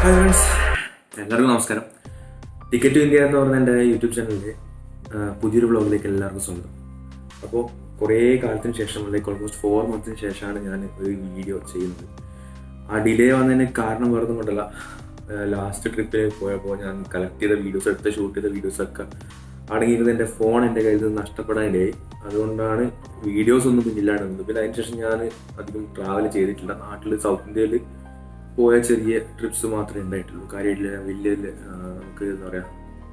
Hi friends, എല്ലാവർക്കും നമസ്കാരം. Ticket to India എന്ന് പറഞ്ഞ എൻ്റെ യൂട്യൂബ് ചാനലിൻ്റെ പുതിയൊരു വ്ളോഗിലേക്ക് എല്ലാവർക്കും സ്വന്തം. അപ്പോൾ കുറേ കാലത്തിന് ശേഷം, ലൈക്ക് ഓൾമോസ്റ്റ് 4 months ശേഷമാണ് ഞാൻ ഒരു വീഡിയോ ചെയ്യുന്നത്. ആ ഡിലേ വന്നതിന് കാരണം വേറെ ഒന്നും കൊണ്ടല്ല. ലാസ്റ്റ് ട്രിപ്പിൽ പോയപ്പോൾ ഞാൻ കളക്ട് ചെയ്ത വീഡിയോസ്, എടുത്ത് ഷൂട്ട് ചെയ്ത വീഡിയോസൊക്കെ അടങ്ങിയിരുന്ന എൻ്റെ ഫോൺ എൻ്റെ കയ്യിൽ നിന്ന് നഷ്ടപ്പെടാനിടയായി. അതുകൊണ്ടാണ് വീഡിയോസ് ഒന്നും പിന്നില്ലായിരുന്നത്. പിന്നെ അതിന് ശേഷം ഞാൻ അധികം ട്രാവൽ ചെയ്തിട്ടില്ല. നാട്ടിൽ സൗത്ത് ഇന്ത്യയിൽ പോയ ചെറിയ ട്രിപ്സ് മാത്രമേ ഉണ്ടായിട്ടുള്ളൂ. കാര്യമായിട്ടില്ല വലിയ നമുക്ക് എന്താ പറയുക,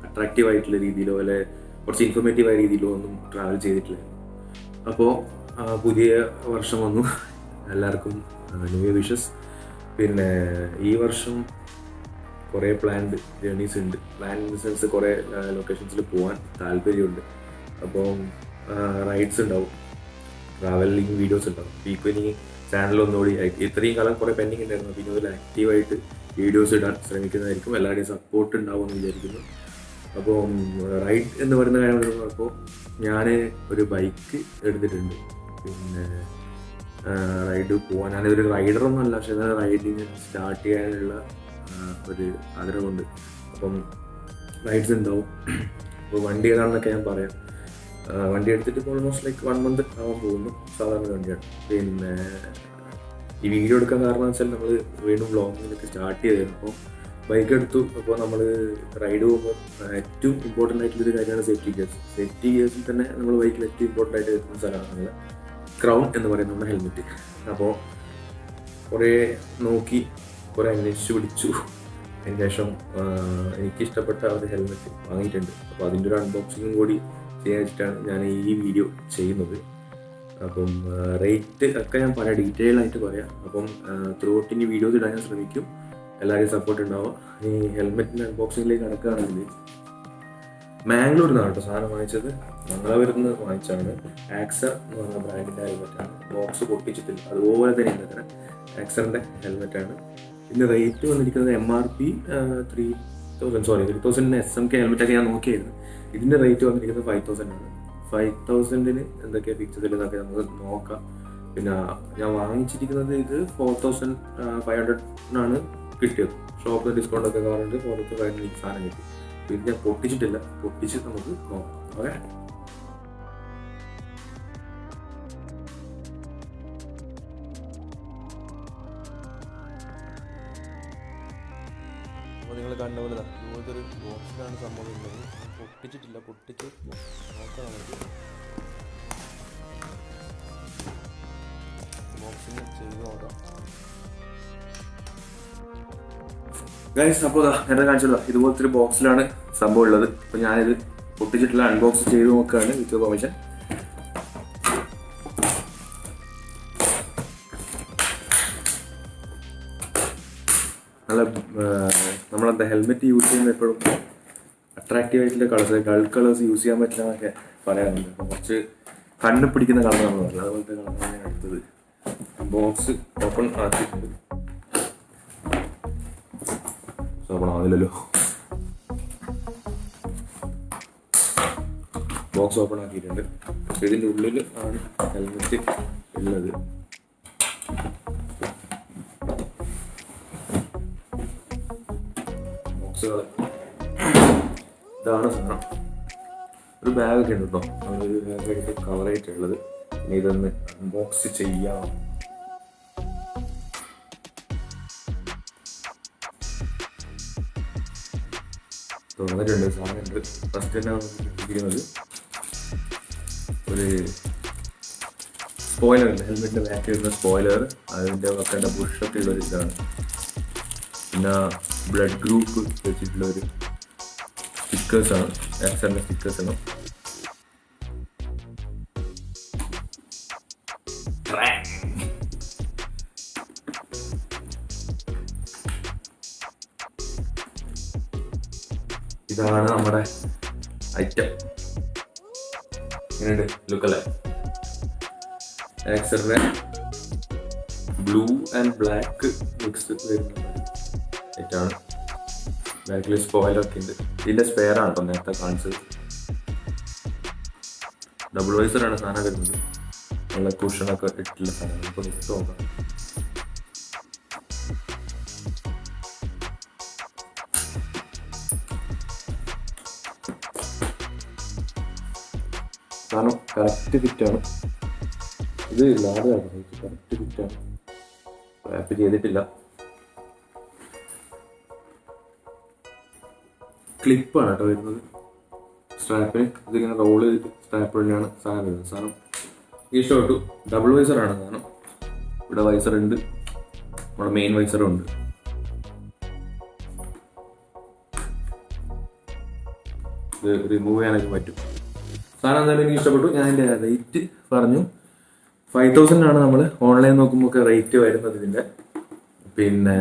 അട്രാക്റ്റീവ് ആയിട്ടുള്ള രീതിയിലോ അല്ലെ കുറച്ച് ഇൻഫോർമേറ്റീവായ രീതിയിലോ ഒന്നും ട്രാവൽ ചെയ്തിട്ടില്ല. അപ്പോൾ പുതിയ വർഷം വന്നു, എല്ലാവർക്കും ന്യൂ ഇയർ വിഷസ്. പിന്നെ ഈ വർഷം കുറേ പ്ലാൻഡ് ജേർണീസ് ഉണ്ട്. പ്ലാൻ ഇൻ ദ സെൻസ് കുറേ ലൊക്കേഷൻസിൽ പോകാൻ താല്പര്യമുണ്ട്. അപ്പോൾ റൈഡ്സ് ഉണ്ടാവും, ട്രാവലിംഗ് വീഡിയോസ് ഉണ്ടാവും. ഇപ്പോൾ ഇനി ചാനൽ ഒന്നുകൂടി ഇത്രയും കാലം കുറേ പെൻഡിങ് ഉണ്ടായിരുന്നു. പിന്നെ അതിൽ ആക്റ്റീവായിട്ട് വീഡിയോസ് ഇടാൻ ശ്രമിക്കുന്നതായിരിക്കും. എല്ലാവരുടെയും സപ്പോർട്ട് ഉണ്ടാവുമെന്ന് വിചാരിക്കുന്നു. അപ്പോൾ റൈഡ് എന്ന് പറയുന്ന കാര്യം പറയുമ്പോൾ ഞാൻ ഒരു ബൈക്ക് എടുത്തിട്ടുണ്ട്. പിന്നെ റൈഡ് പോകാൻ, ഞാനൊരു റൈഡറൊന്നും അല്ല, പക്ഷേ എന്നാൽ റൈഡിങ് സ്റ്റാർട്ട് ചെയ്യാനുള്ള ഒരു ആഗ്രഹമുണ്ട്. അപ്പം റൈഡ്സ് ഉണ്ടാവും. അപ്പോൾ വണ്ടി ഏതാണെന്നൊക്കെ ഞാൻ പറയാം. വണ്ടി എടുത്തിട്ട് ഇപ്പോൾ ഓൾമോസ്റ്റ് ലൈക്ക് 1 month ആവാൻ പോകുന്നു. സാധാരണ വണ്ടിയാണ്. പിന്നെ ഈ വീഡിയോ എടുക്കാൻ കാരണം വെച്ചാൽ നമ്മൾ വീണ്ടും വ്ളോഗിങ്ങിലൊക്കെ സ്റ്റാർട്ട് ചെയ്തിരുന്നു. അപ്പോൾ ബൈക്ക് എടുത്തു. അപ്പോൾ നമ്മൾ റൈഡ് പോകുമ്പോൾ ഏറ്റവും ഇമ്പോർട്ടൻ്റ് ആയിട്ടുള്ളൊരു കാര്യമാണ് സേഫ്റ്റി ഗിയേഴ്സ്. സേഫ്റ്റി ഗിയേഴ്സിൽ തന്നെ നമ്മൾ ബൈക്കിൽ ഏറ്റവും ഇമ്പോർട്ടൻ്റ് ആയിട്ട് വരുന്ന സ്ഥലമാണ് ക്രൗൺ എന്ന് പറയുന്ന നമ്മുടെ ഹെൽമെറ്റ്. അപ്പോൾ കുറേ നോക്കി, കുറേ അന്വേഷിച്ച് പിടിച്ചു. അതിന് ശേഷം എനിക്കിഷ്ടപ്പെട്ട ഒരു ഹെൽമെറ്റ് വാങ്ങിയിട്ടുണ്ട്. അപ്പോൾ അതിൻ്റെ ഒരു അൺബോക്സിങ്ങും കൂടി ചെയ്യാൻ വെച്ചിട്ടാണ് ഞാൻ ഈ വീഡിയോ ചെയ്യുന്നത്. അപ്പം റേറ്റ് ഒക്കെ ഞാൻ പറയാം, ഡീറ്റെയിൽ ആയിട്ട് പറയാം. അപ്പം ത്രൂ ഔട്ട് ഇനി വീഡിയോസ് ഇടാൻ ഞാൻ ശ്രമിക്കും. എല്ലാവരെയും സപ്പോർട്ട് ഉണ്ടാവുക. ഈ ഹെൽമെറ്റിൻ്റെ അൺബോക്സിങ്ങിലേക്ക് നടക്കുകയാണെങ്കിൽ മാംഗ്ലൂരിൽ നിന്നാണ് കേട്ടോ സാധനം വാങ്ങിച്ചത്. മംഗളൂരിൽ നിന്ന് വാങ്ങിച്ചാണ്. ആക്സർ എന്ന് പറഞ്ഞ ബ്രാൻഡിൻ്റെ ഹെൽമെറ്റാണ്. ബോക്സ് പൊട്ടിച്ചിട്ടില്ല, അതുപോലെ തന്നെ ഇന്നത്തെ ആക്സറിൻ്റെ ഹെൽമെറ്റാണ്. ഇതിൻ്റെ റേറ്റ് വന്നിരിക്കുന്നത് MRP 3000 SMK ഹെൽമെറ്റൊക്കെ ഞാൻ നോക്കിയായിരുന്നു. ഇതിൻ്റെ റേറ്റ് വന്നിരിക്കുന്നത് 5000 ആണ്. 5000-ന് എന്തൊക്കെയാണ് ഫീച്ചേഴ്സ് എന്നൊക്കെ നമുക്ക് നോക്കാം. പിന്നെ ഞാൻ വാങ്ങിച്ചിരിക്കുന്നത് ഇത് 4500-നാണ് കിട്ടിയത്. ഷോപ്പിൽ ഡിസ്കൗണ്ട് ഒക്കെ പറഞ്ഞിട്ട് 4500 സാധനം കിട്ടി. ഇത് ഞാൻ പൊട്ടിച്ചിട്ടില്ല, പൊട്ടിച്ച് നമുക്ക് നോക്കാം. ഓക്കെ, അപ്പോൾ നിങ്ങൾ കണ്ട പോലെ ഇതുപോലത്തെ ഒരു ബോക്സിലാണ് സംഭവം ഉള്ളത്. പൊട്ടിച്ചിട്ടില്ല, പൊട്ടിച്ച് നോക്കാം. നമുക്ക് ബോക്സിങ് ചെയ്ത് നോക്കാം ഗൈസ്. അപ്പോൾ നേരത്തെ കാണിച്ചത് ഇതുപോലത്തെ ഒരു ബോക്സിലാണ് സംഭവം ഉള്ളത്. അപ്പോൾ ഞാനിത് പൊട്ടിച്ചിട്ടുള്ള അൺബോക്സ് ചെയ്ത് നോക്കുകയാണ് വിത്ത് പെർമിഷൻ. നല്ല നമ്മളെന്താ ഹെൽമെറ്റ് യൂസ് ചെയ്യുമ്പോൾ എപ്പോഴും അട്രാക്റ്റീവ് ആയിട്ടുള്ള കളേഴ്സ് യൂസ് ചെയ്യാൻ പറ്റില്ല എന്നൊക്കെ പറയാറുണ്ട്. അപ്പോൾ കുറച്ച് കണ്ണ് പിടിക്കുന്ന കളറാണെന്ന് പറഞ്ഞത്, അതുപോലത്തെ കളറാണ് ഞാൻ എടുത്തത്. ബോക്സ് ഓപ്പൺ ആക്കിയിട്ടുണ്ട്. ഓപ്പൺ ആവില്ലല്ലോ. ബോക്സ് ഓപ്പൺ ആക്കിയിട്ടുണ്ട്. ഇതിൻ്റെ ഉള്ളിൽ ആണ് ഹെൽമെറ്റ് ഉള്ളത്. ഇതാണ് സാധനം. ഒരു ബാഗൊക്കെ ഉണ്ട് കേട്ടോ. നമ്മളൊരു ബാഗായിട്ട് കവർ ആയിട്ടുള്ളത്. ഇനി ഇതൊന്ന് അൺബോക്സ് ചെയ്യാം. തുറന്നിട്ടുണ്ട്, സാധനമുണ്ട്. ഫസ്റ്റ് തന്നെ ഇരിക്കുന്നത് ഒരു സ്പോയിലർ ഉണ്ട്. ഹെൽമെറ്റിൻ്റെ ബാക്കിൽ വരുന്ന സ്പോയിലർ, അതിൻ്റെ വെക്കേണ്ട പുഷൊക്കെ ഉള്ളൊരു ഇതാണ്. പിന്നെ ബ്ലഡ് ഗ്രൂപ്പ് വെച്ചിട്ടുള്ള ഒരു സ്റ്റിക്കേഴ്സാണ്, ആക്സറിൻ്റെ സ്റ്റിക്കേഴ്സാണ്. ഇതാണ് നമ്മുടെ ഐറ്റം. ഇങ്ങനെയുണ്ട് ലുക്കല്ലേ. ആക്സറിൻ്റെ ബ്ലൂ ആൻഡ് ബ്ലാക്ക് മിക്സ് വരുന്ന ഐറ്റാണ്. ബാക്കിൽ സ്പോയിലൊക്കെ ഉണ്ട്. ഇതിൻ്റെ സ്പെയർ ആണ് കേട്ടോ നേരത്തെ കാണിച്ചത്. ഡബിൾ വൈസറാണ് സാധനം വരുന്നത്. നല്ല കുഷനൊക്കെ ഇട്ടിട്ടുള്ള സാധനം. നമുക്ക് ഇട്ട് നോക്കാം. സാധനം കറക്റ്റ് ഫിറ്റാണ്. ഇത് ലാഭമാണ്, കറക്റ്റ് ഫിറ്റാണ്, റാപ്പ് ചെയ്തിട്ടില്ല. ക്ലിപ്പാണ് കേട്ടോ വരുന്നത് സ്ട്രാപ്പിന്. ഇതിങ്ങനെ റോൾ ചെയ്തിട്ട് സ്ട്രാപ്പ് തന്നെയാണ് സാധനം വരുന്നത്. സാധനം ഇഷ്ടപ്പെട്ടു. ഡബിൾ വൈസറാണ് സാധനം. ഇവിടെ വൈസർ ഉണ്ട്, നമ്മുടെ മെയിൻ വൈസറും ഉണ്ട്. ഇത് റിമൂവ് ചെയ്യാനൊക്കെ പറ്റും. സാധനം എന്തായാലും എനിക്ക് ഇഷ്ടപ്പെട്ടു. ഞാൻ എൻ്റെ റേറ്റ് പറഞ്ഞു. 5000 ആണ് നമ്മൾ ഓൺലൈൻ നോക്കുമ്പോൾ ഒക്കെ റേറ്റ് വരുന്നത് ഇതിൻ്റെ. പിന്നെ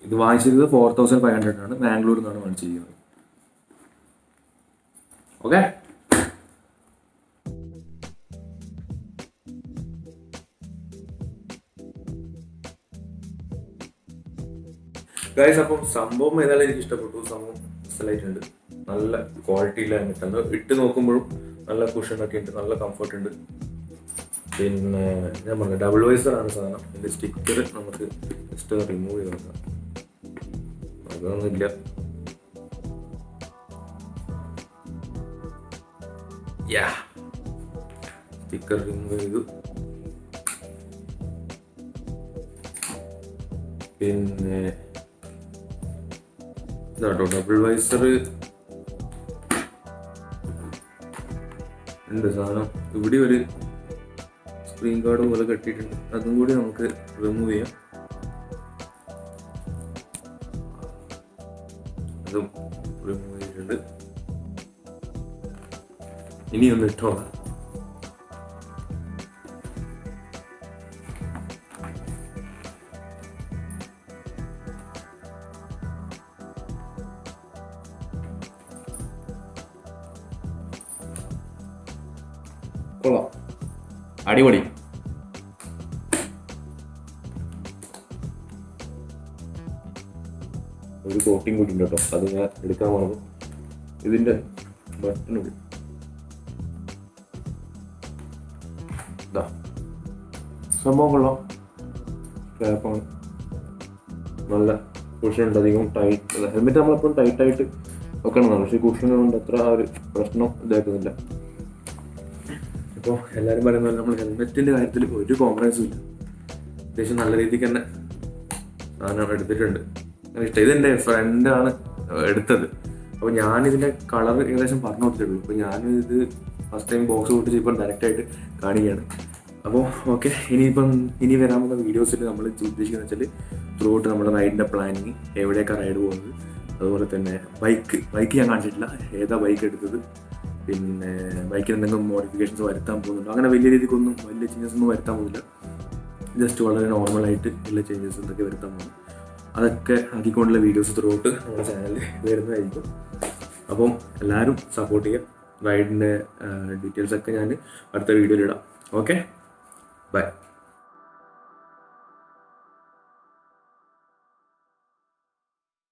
ഇത് വാങ്ങിച്ചത് 4500 ആണ്. ബാംഗ്ലൂരിൽ നിന്നാണ് വാങ്ങിച്ചിരിക്കുന്നത്. Okay, guys. അപ്പം സംഭവം ഏതായാലും എനിക്ക് ഇഷ്ടപ്പെട്ടു. സംഭവം മനസ്സിലായിട്ടുണ്ട്. നല്ല ക്വാളിറ്റിയിലാണ് കിട്ടുന്നത്. ഇട്ട് നോക്കുമ്പോഴും നല്ല കുഷനൊക്കെ ഉണ്ട്, നല്ല കംഫർട്ട് ഉണ്ട്. പിന്നെ ഞാൻ പറഞ്ഞ ഡബിൾ വൈസർ ആണ് സാധനം. ഇതിന്റെ സ്റ്റിക്കർ നമുക്ക് ജസ്റ്റ് റിമൂവ് ചെയ്ത് നോക്കാം. അതൊന്നുമില്ല. സ്റ്റിക്കർ റിമൂവ് ചെയ്തു. പിന്നെ ഇതാട്ടോ ഡബിൾ വൈസർ ഉണ്ട് സാധനം. ഇവിടെ ഒരു സ്ക്രീൻ ഗാർഡ് പോലെ കെട്ടിയിട്ടുണ്ട്. അതും കൂടി നമുക്ക് റിമൂവ് ചെയ്യാം. അതും റിമൂവ് ചെയ്തിട്ടുണ്ട്. ഇനി ഒന്ന് ഇട്ടോളാം. കൊള്ളാം, അടിപൊളി. ഒരു കോട്ടിങ് കൂടി ഉണ്ട് കേട്ടോ, അത് ഞാൻ എടുക്കാൻ പോകുന്നത്. ഇതിന്റെ ബട്ടണുണ്ട്, ഇതാ സംഭവം കൊള്ളാം. സ്ട്രാപ്പാണ്, നല്ല കുഷനുണ്ട്. അധികം ടൈറ്റ് ഹെൽമെറ്റ് നമ്മളെപ്പോഴും ടൈറ്റായിട്ട് വെക്കണമെന്നാണ്, പക്ഷേ കുഷൻ കൊണ്ട് അത്ര ആ ഒരു പ്രശ്നം ഇതാക്കുന്നില്ല. ഇപ്പോൾ എല്ലാവരും പറയുന്നത് നമ്മൾ ഹെൽമെറ്റിൻ്റെ കാര്യത്തിൽ ഒരു കോംപ്രമൈസും ഇല്ല. അത്യാവശ്യം നല്ല രീതിക്ക് തന്നെ സാധനം എടുത്തിട്ടുണ്ട്. അങ്ങനെ ഇഷ്ടം. ഇതെൻ്റെ ഫ്രണ്ടാണ് എടുത്തത്. അപ്പോൾ ഞാനിതിൻ്റെ കളർ ഏകദേശം പറഞ്ഞു കൊടുത്തിട്ടുള്ളൂ. അപ്പോൾ ഞാനിത് ഫസ്റ്റ് ടൈം ബോക്സ് പൊട്ടിച്ച് ഇപ്പം ഡയറക്റ്റായിട്ട് കാണിക്കുകയാണ്. അപ്പോൾ ഓക്കെ, ഇനി വരാൻ പോകുന്ന വീഡിയോസിൽ നമ്മൾ ഉദ്ദേശിക്കുന്നത് വെച്ചാൽ ത്രൂ ഔട്ട് നമ്മുടെ റൈഡിൻ്റെ പ്ലാനിങ്, എവിടെയൊക്കെ റൈഡ് പോകുന്നത്, അതുപോലെ തന്നെ ബൈക്ക് ഞാൻ കാണിച്ചിട്ടില്ല, ഏതാ ബൈക്ക് എടുത്തത്, പിന്നെ ബൈക്കിന് എന്തെങ്കിലും മോഡിഫിക്കേഷൻസ് വരുത്താൻ പോകുന്നുണ്ടോ, അങ്ങനെ വലിയ രീതിക്കൊന്നും വലിയ ചേഞ്ചസ് ഒന്നും വരുത്താൻ പോകുന്നില്ല. ജസ്റ്റ് വളരെ നോർമലായിട്ട് ഉള്ള ചേഞ്ചസ് എന്തൊക്കെ വരുത്താൻ പോകുന്നു അതൊക്കെ ആക്കിക്കൊണ്ടുള്ള വീഡിയോസ് ത്രൂ ഔട്ട് നമ്മുടെ ചാനലിൽ വരുന്നതായിരിക്കും. അപ്പം എല്ലാവരും സപ്പോർട്ട് ചെയ്യുക. റൈഡിൻ്റെ ഡീറ്റെയിൽസൊക്കെ ഞാൻ അടുത്ത വീഡിയോയിൽ ഇടാം. Okay, by.